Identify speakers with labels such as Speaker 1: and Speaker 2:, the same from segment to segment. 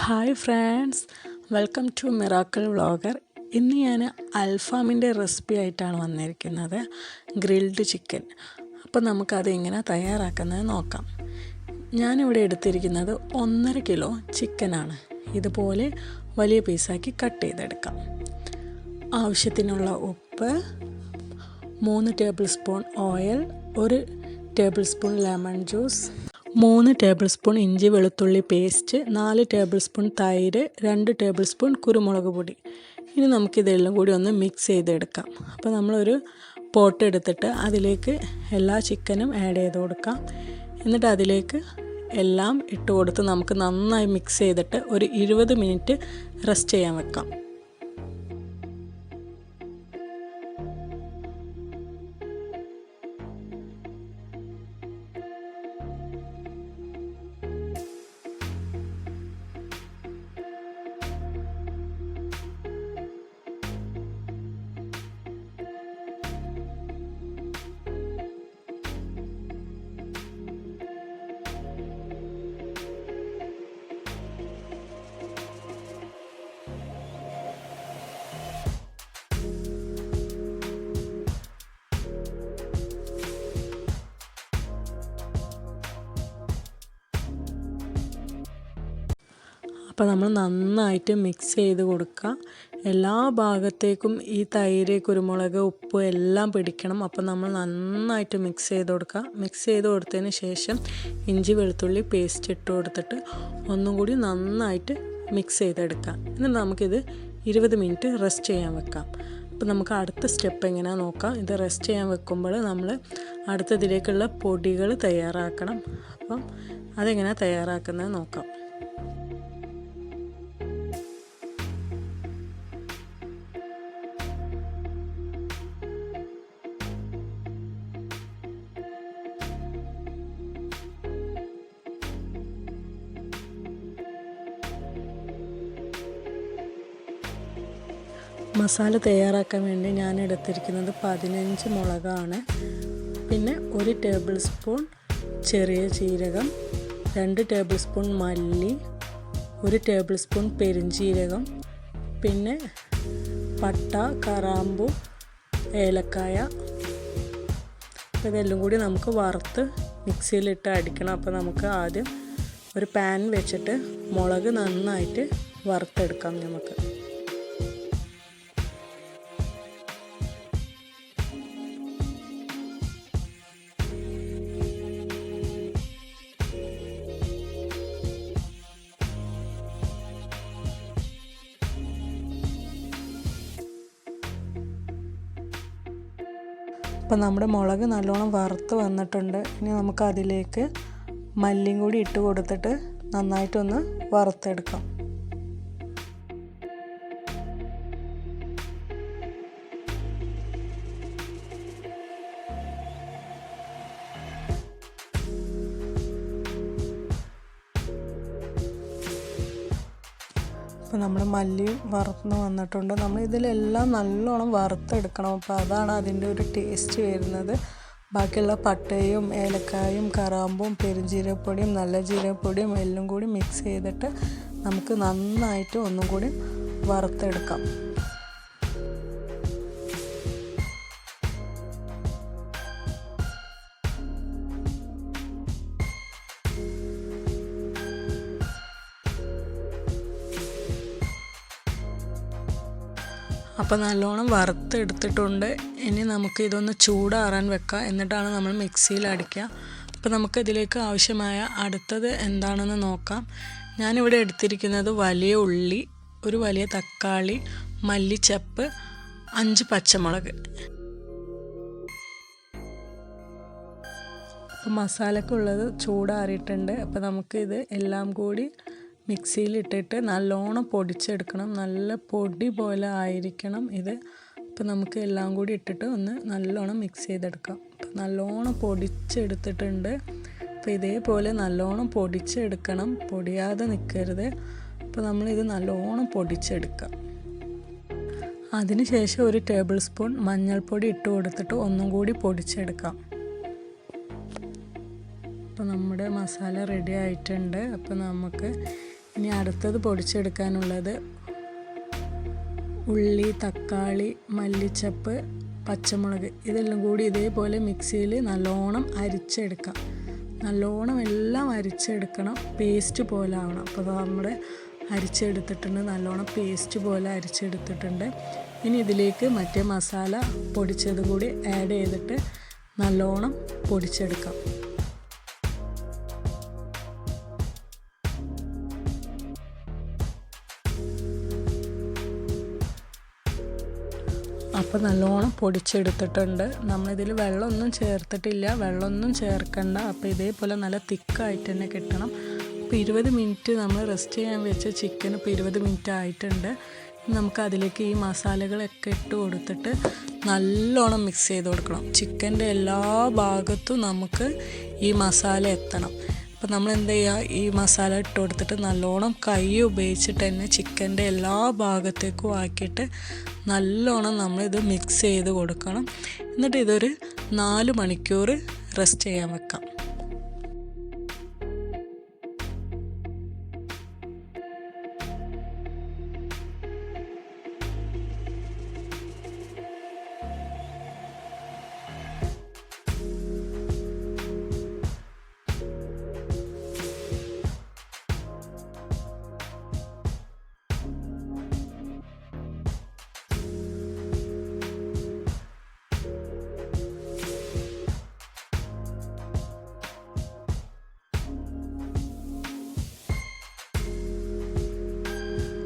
Speaker 1: Hi friends, welcome to miracle vlogger. ഇന്ന് ഞാൻ അൽഫാമിൻ്റെ recipe ആയിട്ടാണ് വന്നിരിക്കുന്നത്, ഗ്രിൽഡ് ചിക്കൻ. അപ്പോൾ നമുക്കത് എങ്ങനെ തയ്യാറാക്കുന്നത് നോക്കാം. ഞാനിവിടെ എടുത്തിരിക്കുന്നത് 1.5 കിലോ ചിക്കനാണ്. ഇതുപോലെ വലിയ പീസാക്കി കട്ട് ചെയ്തെടുക്കാം. ആവശ്യത്തിനുള്ള ഉപ്പ്, 3 table spoon oil, 1 table spoon lemon juice, 3 table spoon ഇഞ്ചി വെളുത്തുള്ളി പേസ്റ്റ്, 4 ടേബിൾ സ്പൂൺ തൈര്, 2 ടേബിൾ സ്പൂൺ കുരുമുളക് പൊടി. ഇനി നമുക്കിതെല്ലാം കൂടി ഒന്ന് മിക്സ് ചെയ്തെടുക്കാം. അപ്പോൾ നമ്മളൊരു പോട്ട് എടുത്തിട്ട് അതിലേക്ക് എല്ലാ ചിക്കനും ആഡ് ചെയ്ത് കൊടുക്കാം. എന്നിട്ട് അതിലേക്ക് എല്ലാം ഇട്ട് കൊടുത്ത് നമുക്ക് നന്നായി മിക്സ് ചെയ്തിട്ട് ഒരു 20 മിനിറ്റ് റെസ്റ്റ് ചെയ്യാൻ വെക്കാം. അപ്പോൾ നമ്മൾ നന്നായിട്ട് മിക്സ് ചെയ്ത് കൊടുക്കുക. എല്ലാ ഭാഗത്തേക്കും ഈ തൈര്, കുരുമുളക്, ഉപ്പ് എല്ലാം പിടിക്കണം. അപ്പോൾ നമ്മൾ നന്നായിട്ട് മിക്സ് ചെയ്ത് കൊടുക്കുക. മിക്സ് ചെയ്ത് കൊടുത്തതിന് ശേഷം ഇഞ്ചി വെളുത്തുള്ളി പേസ്റ്റ് ഇട്ട് കൊടുത്തിട്ട് ഒന്നും കൂടി നന്നായിട്ട് മിക്സ് ചെയ്തെടുക്കാം. എന്നിട്ട് നമുക്കിത് 20 മിനിറ്റ് റെസ്റ്റ് ചെയ്യാൻ വെക്കാം. അപ്പോൾ നമുക്ക് അടുത്ത സ്റ്റെപ്പ് എങ്ങനെയാണെന്ന് നോക്കാം. ഇത് റെസ്റ്റ് ചെയ്യാൻ വെക്കുമ്പോൾ നമ്മൾ അടുത്തതിലേക്കുള്ള പൊടികൾ തയ്യാറാക്കണം. അപ്പം അതെങ്ങനെയാണ് തയ്യാറാക്കുന്നത് നോക്കാം. മസാല തയ്യാറാക്കാൻ വേണ്ടി ഞാൻ എടുത്തിരിക്കുന്നത് 15 മുളകാണ്. പിന്നെ 1 ടേബിൾ സ്പൂൺ ചെറിയ ജീരകം, 2 ടേബിൾ സ്പൂൺ മല്ലി, 1 ടേബിൾ സ്പൂൺ പെരുംജീരകം, പിന്നെ പട്ട, കറാമ്പു, ഏലക്കായ. ഇതെല്ലാം കൂടി നമുക്ക് വറുത്ത് മിക്സിയിലിട്ട് അടിക്കണം. അപ്പോൾ നമുക്ക് ആദ്യം ഒരു പാൻ വെച്ചിട്ട് മുളക് നന്നായിട്ട് വറുത്തെടുക്കാം. നമുക്ക് അപ്പോൾ നമ്മുടെ മുളക് നല്ലോണം വറുത്ത് വന്നിട്ടുണ്ട്. ഇനി നമുക്ക് അതിലേക്ക് മല്ലിയും കൂടി ഇട്ട് കൊടുത്തിട്ട് നന്നായിട്ടൊന്ന് വറുത്തെടുക്കാം. അപ്പോൾ നമ്മൾ മല്ലിയും വറുത്ത് വന്നിട്ടുണ്ട്. നമ്മൾ ഇതിലെല്ലാം നല്ലോണം വറുത്തെടുക്കണം. അപ്പോൾ അതാണ് അതിൻ്റെ ഒരു ടേസ്റ്റ് വരുന്നത്. ബാക്കിയുള്ള പട്ടയും ഏലക്കായും കറാമ്പും പെരുംജീരകപ്പൊടിയും നല്ല ജീരകപ്പൊടിയും എല്ലാം കൂടി മിക്സ് ചെയ്തിട്ട് നമുക്ക് നന്നായിട്ട് ഒന്നും കൂടി വറുത്തെടുക്കാം. അപ്പോൾ നല്ലോണം വറുത്തെടുത്തിട്ടുണ്ട്. ഇനി നമുക്ക് ഇതൊന്ന് ചൂടാറാൻ വെക്കാം. എന്നിട്ടാണ് നമ്മൾ മിക്സിയിൽ അടിക്കുക. അപ്പോൾ നമുക്കിതിലേക്ക് ആവശ്യമായ അടുത്തത് എന്താണെന്ന് നോക്കാം. ഞാനിവിടെ എടുത്തിരിക്കുന്നത് വലിയ ഉള്ളി, ഒരു വലിയ തക്കാളി, മല്ലിച്ചപ്പ്, 5 പച്ചമുളക്. അപ്പോൾ മസാലക്കുള്ളത് ചൂടാറിയിട്ടുണ്ട്. അപ്പോൾ നമുക്കിത് എല്ലാം കൂടി മിക്സിയിലിട്ടിട്ട് നല്ലോണം പൊടിച്ചെടുക്കണം. നല്ല പൊടി പോലെ ആയിരിക്കണം ഇത്. അപ്പോൾ നമുക്ക് എല്ലാം കൂടി ഇട്ടിട്ട് ഒന്ന് നല്ലോണം മിക്സ് ചെയ്തെടുക്കാം. അപ്പോൾ നല്ലോണം പൊടിച്ചെടുത്തിട്ടുണ്ട്. അപ്പോൾ ഇതേപോലെ നല്ലോണം പൊടിച്ചെടുക്കണം, പൊടിയാതെ നിൽക്കരുത്. അപ്പോൾ നമ്മളിത് നല്ലോണം പൊടിച്ചെടുക്കാം. അതിനുശേഷം 1 ടേബിൾ സ്പൂൺ മഞ്ഞൾപ്പൊടി ഇട്ട് കൊടുത്തിട്ട് ഒന്നും കൂടി പൊടിച്ചെടുക്കാം. അപ്പോൾ നമ്മുടെ മസാല റെഡി ആയിട്ടുണ്ട്. അപ്പോൾ നമുക്ക് ഇനി അടുത്തത് പൊടിച്ചെടുക്കാനുള്ളത് ഉള്ളി, തക്കാളി, മല്ലിച്ചപ്പ്, പച്ചമുളക് ഇതെല്ലാം കൂടി ഇതേപോലെ മിക്സിയിൽ നല്ലോണം അരിച്ചെടുക്കാം. നല്ലോണം എല്ലാം അരിച്ചെടുക്കണം, പേസ്റ്റ് പോലെ ആവണം. അപ്പോൾ നമ്മുടെ അരിച്ചെടുത്തിട്ടുണ്ട്, നല്ലോണം പേസ്റ്റ് പോലെ അരിച്ചെടുത്തിട്ടുണ്ട്. ഇനി ഇതിലേക്ക് മറ്റേ മസാല പൊടിച്ചത് കൂടി ആഡ് ചെയ്തിട്ട് നല്ലോണം പൊടിച്ചെടുക്കാം. അപ്പോൾ നല്ലോണം പൊടിച്ചെടുത്തിട്ടുണ്ട്. നമ്മളിതിൽ വെള്ളമൊന്നും ചേർത്തിട്ടില്ല, വെള്ളമൊന്നും ചേർക്കണ്ട. അപ്പോൾ ഇതേപോലെ നല്ല തിക്കായിട്ട് തന്നെ കിട്ടണം. അപ്പോൾ 20 മിനിറ്റ് നമ്മൾ റെസ്റ്റ് ചെയ്യാൻ വെച്ച ചിക്കൻ ഇപ്പോൾ 20 മിനിറ്റ് ആയിട്ടുണ്ട്. നമുക്ക് അതിലേക്ക് ഈ മസാലകളൊക്കെ ഇട്ട് കൊടുത്തിട്ട് നല്ലോണം മിക്സ് ചെയ്ത് കൊടുക്കണം. ചിക്കൻ്റെ എല്ലാ ഭാഗത്തും നമുക്ക് ഈ മസാല എത്തണം. അപ്പോൾ നമ്മൾ എന്ത് ചെയ്യുക, ഈ മസാല ഇട്ട് കൊടുത്തിട്ട് നല്ലോണം കൈ ഉപയോഗിച്ചിട്ട് തന്നെ ചിക്കൻ്റെ എല്ലാ ഭാഗത്തേക്കും ആക്കിയിട്ട് നല്ലോണം നമ്മളിത് മിക്സ് ചെയ്ത് കൊടുക്കണം. എന്നിട്ട് ഇതൊരു 4 മണിക്കൂർ റെസ്റ്റ് ചെയ്യാൻ വെക്കാം.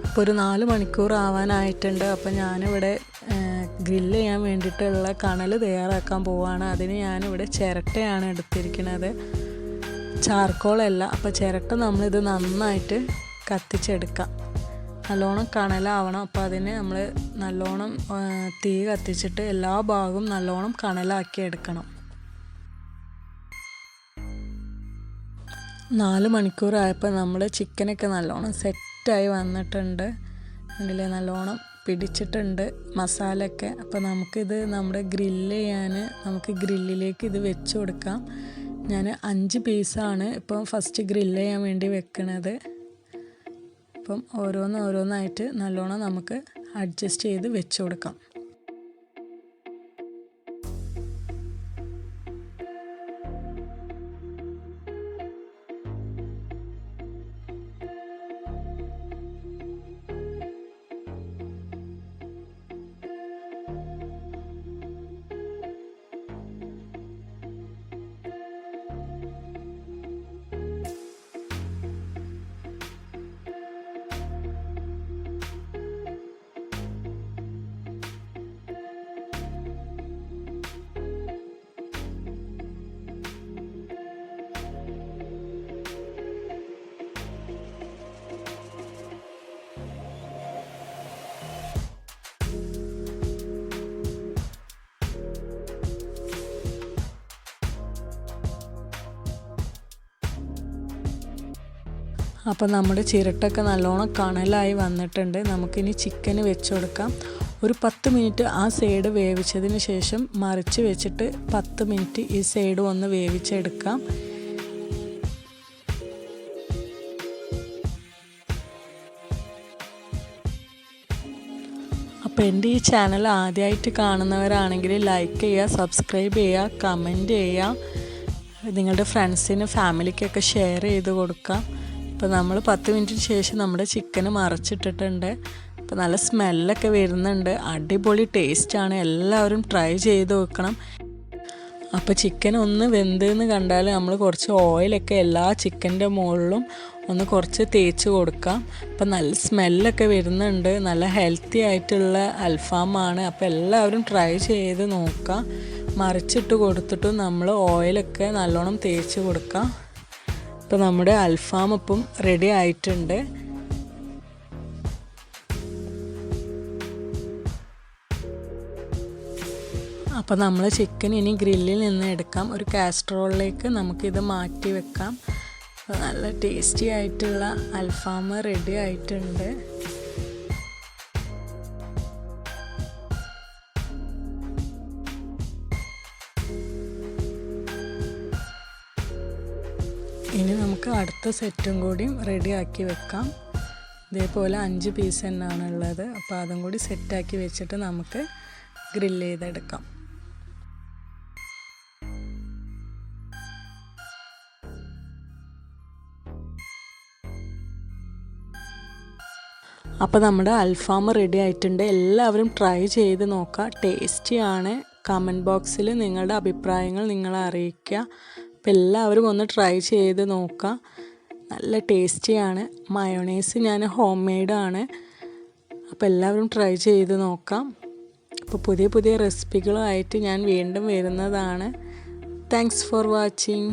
Speaker 1: ഇപ്പോൾ ഒരു 4 മണിക്കൂർ ആവാനായിട്ടുണ്ട്. അപ്പോൾ ഞാനിവിടെ ഗ്രില്ല് ചെയ്യാൻ വേണ്ടിയിട്ടുള്ള കണൽ തയ്യാറാക്കാൻ പോവുകയാണ്. അതിന് ഞാനിവിടെ ചിരട്ടയാണ് എടുത്തിരിക്കുന്നത്, ചാർക്കോളല്ല. അപ്പോൾ ചിരട്ട നമ്മളിത് നന്നായിട്ട് കത്തിച്ചെടുക്കാം. നല്ലോണം കണലാവണം. അപ്പോൾ അതിന് നമ്മൾ നല്ലോണം തീ കത്തിച്ചിട്ട് എല്ലാ ഭാഗവും നല്ലോണം കണലാക്കി എടുക്കണം. 4 മണിക്കൂറായപ്പോൾ നമ്മൾ ചിക്കനൊക്കെ നല്ലോണം സെറ്റായി വന്നിട്ടുണ്ട്. അതിൽ നല്ലോണം പിടിച്ചിട്ടുണ്ട് മസാലയൊക്കെ. അപ്പോൾ നമുക്കിത് നമ്മുടെ ഗ്രില്ല് ചെയ്യാൻ നമുക്ക് ഗ്രില്ലിലേക്ക് ഇത് വെച്ച് കൊടുക്കാം. ഞാൻ 5 പീസാണ് ഇപ്പം ഫസ്റ്റ് ഗ്രില്ല് ചെയ്യാൻ വേണ്ടി വെക്കുന്നത്. അപ്പം ഓരോന്നായിട്ട് നല്ലോണം നമുക്ക് അഡ്ജസ്റ്റ് ചെയ്ത് വെച്ച് കൊടുക്കാം. അപ്പോൾ നമ്മുടെ ചിരട്ടൊക്കെ നല്ലോണം കണലായി വന്നിട്ടുണ്ട്. നമുക്കിനി ചിക്കന് വെച്ച് കൊടുക്കാം. ഒരു 10 മിനിറ്റ് ആ സൈഡ് വേവിച്ചതിന് ശേഷം മറിച്ച് വെച്ചിട്ട് 10 മിനിറ്റ് ഈ സൈഡ് ഒന്ന് വേവിച്ചെടുക്കാം. അപ്പോൾ എൻ്റെ ഈ ചാനൽ ആദ്യമായിട്ട് കാണുന്നവരാണെങ്കിൽ ലൈക്ക് ചെയ്യുക, സബ്സ്ക്രൈബ് ചെയ്യുക, കമൻറ്റ് ചെയ്യുക, നിങ്ങളുടെ ഫ്രണ്ട്സിന് ഫാമിലിക്കൊക്കെ ഷെയർ ചെയ്ത് കൊടുക്കാം. അപ്പോൾ നമ്മൾ 10 മിനിറ്റിന് ശേഷം നമ്മുടെ ചിക്കന് മറിച്ചിട്ടിട്ടുണ്ട്. അപ്പോൾ നല്ല സ്മെല്ലൊക്കെ വരുന്നുണ്ട്, അടിപൊളി ടേസ്റ്റാണ്. എല്ലാവരും ട്രൈ ചെയ്ത് നോക്കണം. അപ്പോൾ ചിക്കൻ ഒന്ന് വെന്തെന്ന് കണ്ടാൽ നമ്മൾ കുറച്ച് ഓയിലൊക്കെ എല്ലാ ചിക്കൻ്റെ മുകളിലും ഒന്ന് കുറച്ച് തേച്ച് കൊടുക്കാം. അപ്പോൾ നല്ല സ്മെല്ലൊക്കെ വരുന്നുണ്ട്. നല്ല ഹെൽത്തി ആയിട്ടുള്ള അൽഫാമാണ്. അപ്പോൾ എല്ലാവരും ട്രൈ ചെയ്ത് നോക്കാം. മറിച്ചിട്ട് കൊടുത്തിട്ട് നമ്മൾ ഓയിലൊക്കെ നല്ലോണം തേച്ച് കൊടുക്കാം. ഇപ്പോൾ നമ്മുടെ അൽഫാം ഇപ്പം റെഡി ആയിട്ടുണ്ട്. അപ്പോൾ നമ്മൾ ചിക്കൻ ഇനി ഗ്രില്ലിൽ നിന്ന് എടുക്കാം. ഒരു കാസ്ട്രോളിലേക്ക് നമുക്കിത് മാറ്റി വെക്കാം. അപ്പോൾ നല്ല ടേസ്റ്റി ആയിട്ടുള്ള അൽഫാം റെഡി ആയിട്ടുണ്ട്. ഇനി നമുക്ക് നമുക്ക് അടുത്ത സെറ്റും കൂടിയും റെഡിയാക്കി വെക്കാം. ഇതേപോലെ 5 പീസ് തന്നെയാണുള്ളത്. അപ്പോൾ അതും കൂടി സെറ്റാക്കി വെച്ചിട്ട് നമുക്ക് ഗ്രില്ല് ചെയ്തെടുക്കാം. അപ്പോൾ നമ്മുടെ അൽഫാം റെഡി ആയിട്ടുണ്ട്. എല്ലാവരും ട്രൈ ചെയ്ത് നോക്കുക. ടേസ്റ്റിയാണ്. കമൻറ്റ് ബോക്സിൽ നിങ്ങളുടെ അഭിപ്രായങ്ങൾ നിങ്ങളെ അറിയിക്കുക. അപ്പോൾ എല്ലാവരും ഒന്ന് ട്രൈ ചെയ്ത് നോക്കുക. നല്ല ടേസ്റ്റിയാണ്. മയോണൈസ് ഞാൻ ഹോം മെയ്ഡാണ്. അപ്പോൾ എല്ലാവരും ട്രൈ ചെയ്ത് നോക്കാം. അപ്പോൾ പുതിയ പുതിയ റെസിപ്പികളുമായിട്ട് ഞാൻ വീണ്ടും വരുന്നതാണ്. Thanks for watching.